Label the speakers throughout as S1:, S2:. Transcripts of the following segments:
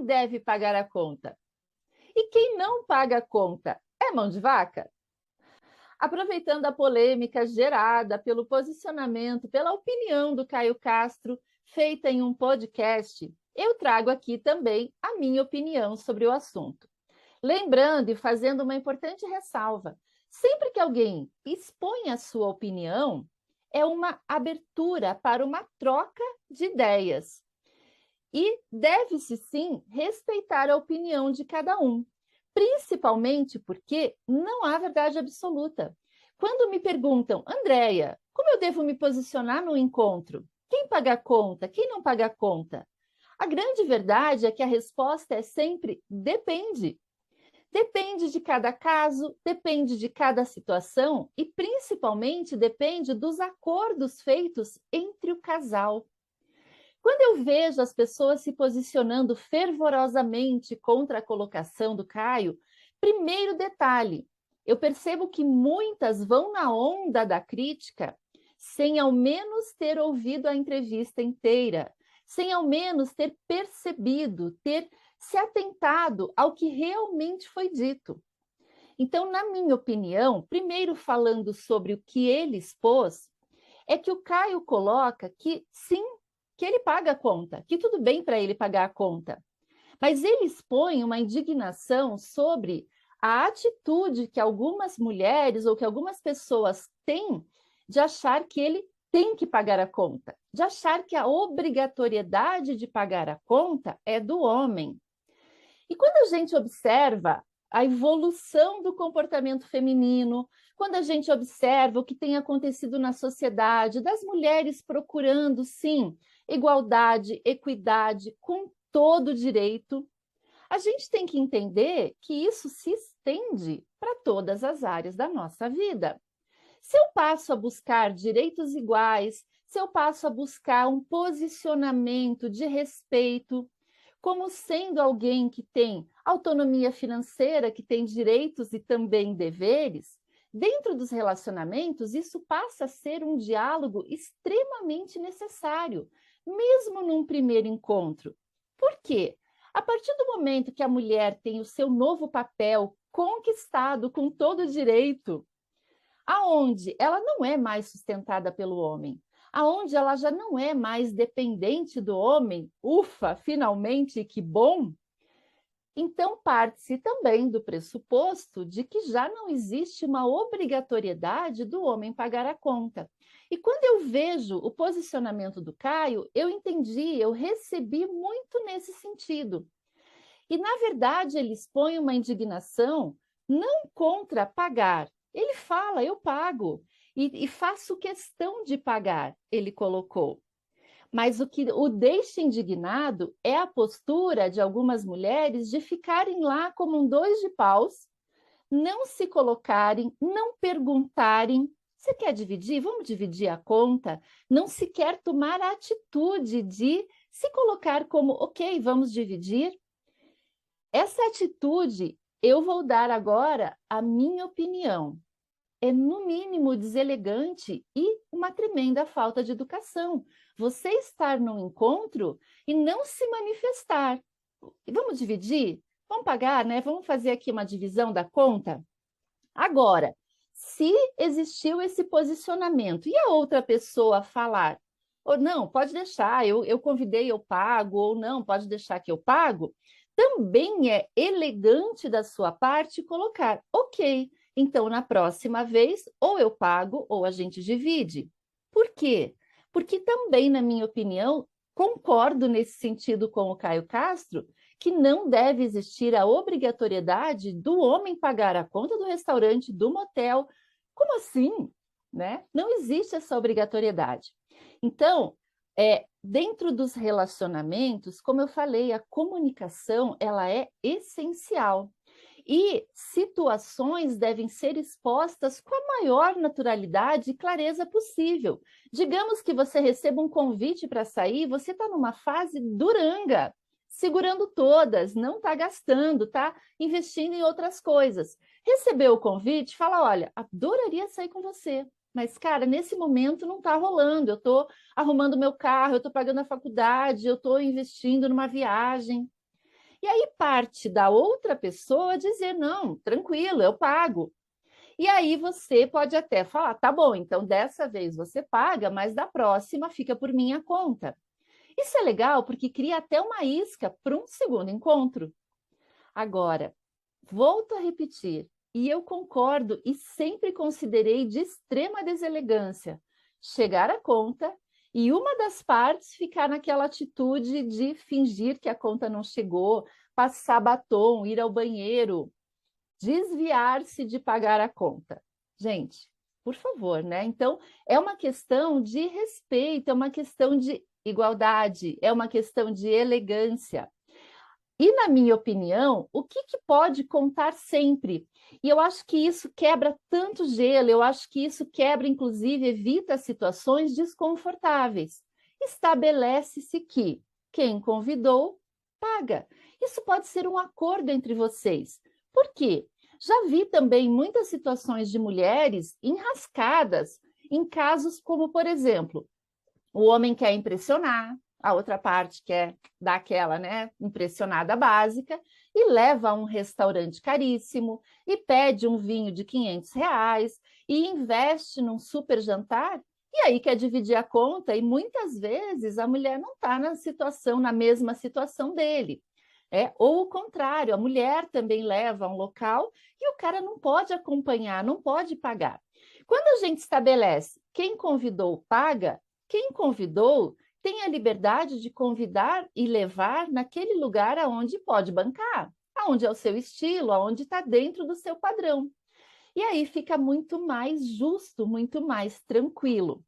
S1: quem deve pagar a conta? E quem não paga a conta é mão de vaca? Aproveitando a polêmica gerada pelo posicionamento, pela opinião do Caio Castro, feita em um podcast, eu trago aqui também a minha opinião sobre o assunto. Lembrando e fazendo uma importante ressalva: sempre que alguém expõe a sua opinião, é uma abertura para uma troca de ideias. E deve-se sim respeitar a opinião de cada um, principalmente porque não há verdade absoluta. Quando me perguntam, Andréia, como eu devo me posicionar no encontro? Quem paga a conta? Quem não paga a conta? A grande verdade é que a resposta é sempre depende. Depende de cada caso, depende de cada situação e, principalmente, depende dos acordos feitos entre o casal. Quando eu vejo as pessoas se posicionando fervorosamente contra a colocação do Caio, primeiro detalhe, eu percebo que muitas vão na onda da crítica sem ao menos ter ouvido a entrevista inteira, sem ao menos ter percebido, ter se atentado ao que realmente foi dito. Então, na minha opinião, primeiro falando sobre o que ele expôs, é que o Caio coloca que sim, que ele paga a conta, que tudo bem para ele pagar a conta. Mas ele expõe uma indignação sobre a atitude que algumas mulheres ou que algumas pessoas têm de achar que ele tem que pagar a conta, de achar que a obrigatoriedade de pagar a conta é do homem. E quando a gente observa a evolução do comportamento feminino, quando a gente observa o que tem acontecido na sociedade, das mulheres procurando, sim, igualdade, equidade, com todo direito, a gente tem que entender que isso se estende para todas as áreas da nossa vida. Se eu passo a buscar direitos iguais, se eu passo a buscar um posicionamento de respeito, como sendo alguém que tem autonomia financeira, que tem direitos e também deveres, dentro dos relacionamentos, isso passa a ser um diálogo extremamente necessário, mesmo num primeiro encontro. Por quê? A partir do momento que a mulher tem o seu novo papel conquistado com todo direito, aonde ela não é mais sustentada pelo homem, aonde ela já não é mais dependente do homem, ufa, finalmente, que bom! Então, parte-se também do pressuposto de que já não existe uma obrigatoriedade do homem pagar a conta. E quando eu vejo o posicionamento do Caio, eu entendi, eu recebi muito nesse sentido. E, na verdade, ele expõe uma indignação não contra pagar. Ele fala, eu pago, e faço questão de pagar, ele colocou. Mas o que o deixa indignado é a postura de algumas mulheres de ficarem lá como um dois de paus, não se colocarem, não perguntarem, você quer dividir? Vamos dividir a conta? Não se quer tomar a atitude de se colocar como, ok, vamos dividir. Essa atitude, eu vou dar agora a minha opinião. É, no mínimo, deselegante e uma tremenda falta de educação. Você estar num encontro e não se manifestar. E vamos dividir? Vamos pagar, né? Vamos fazer aqui uma divisão da conta? Agora, se existiu esse posicionamento e a outra pessoa falar, ou não, pode deixar, eu convidei, eu pago, ou não, pode deixar que eu pago, também é elegante da sua parte colocar, ok, então na próxima vez ou eu pago ou a gente divide. Por quê? Porque também, na minha opinião, concordo nesse sentido com o Caio Castro, que não deve existir a obrigatoriedade do homem pagar a conta do restaurante, do motel. Como assim? Né? Não existe essa obrigatoriedade. Então, dentro dos relacionamentos, como eu falei, a comunicação ela é essencial. E situações devem ser expostas com a maior naturalidade e clareza possível. Digamos que você receba um convite para sair, você está numa fase duranga, segurando todas, não está gastando, está investindo em outras coisas. Recebeu o convite, fala, olha, adoraria sair com você, mas, cara, nesse momento não está rolando, eu estou arrumando meu carro, eu estou pagando a faculdade, eu estou investindo numa viagem. E aí parte da outra pessoa dizer, não, tranquilo, eu pago. E aí você pode até falar, tá bom, então dessa vez você paga, mas da próxima fica por minha conta. Isso é legal porque cria até uma isca para um segundo encontro. Agora, volto a repetir, e eu concordo e sempre considerei de extrema deselegância chegar à conta e uma das partes ficar naquela atitude de fingir que a conta não chegou, passar batom, ir ao banheiro, desviar-se de pagar a conta. Gente, por favor, né? Então, é uma questão de respeito, é uma questão de igualdade, é uma questão de elegância. E, na minha opinião, o que pode contar sempre? E eu acho que isso quebra tanto gelo, eu acho que isso quebra, inclusive, evita situações desconfortáveis. Estabelece-se que quem convidou, paga. Isso pode ser um acordo entre vocês. Por quê? Já vi também muitas situações de mulheres enrascadas em casos como, por exemplo, o homem quer impressionar, a outra parte quer dar aquela, né, impressionada básica, e leva a um restaurante caríssimo, e pede um vinho de R$ 500, e investe num super jantar, e aí quer dividir a conta, e muitas vezes a mulher não está na mesma situação dele. Ou o contrário, a mulher também leva a um local e o cara não pode acompanhar, não pode pagar. Quando a gente estabelece quem convidou paga, quem convidou tem a liberdade de convidar e levar naquele lugar aonde pode bancar, aonde é o seu estilo, aonde está dentro do seu padrão. E aí fica muito mais justo, muito mais tranquilo.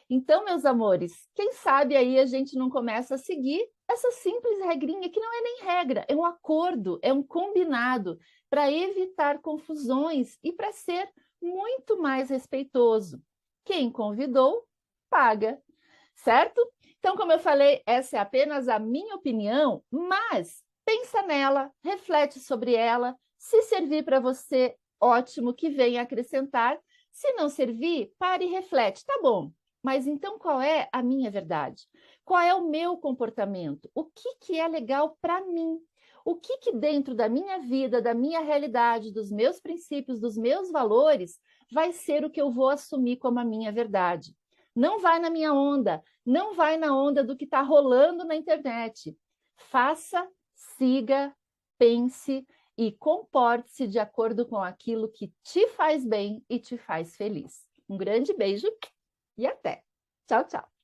S1: Então, meus amores, quem sabe aí a gente não começa a seguir essa simples regrinha, que não é nem regra, é um acordo, é um combinado para evitar confusões e para ser muito mais respeitoso. Quem convidou, paga, certo? Então, como eu falei, essa é apenas a minha opinião, mas pensa nela, reflete sobre ela, se servir para você, ótimo, que venha acrescentar. Se não servir, pare e reflete, tá bom. Mas então qual é a minha verdade? Qual é o meu comportamento? O que é legal para mim? O que dentro da minha vida, da minha realidade, dos meus princípios, dos meus valores, vai ser o que eu vou assumir como a minha verdade? Não vai na minha onda, não vai na onda do que está rolando na internet. Faça, siga, pense e comporte-se de acordo com aquilo que te faz bem e te faz feliz. Um grande beijo e até. Tchau, tchau.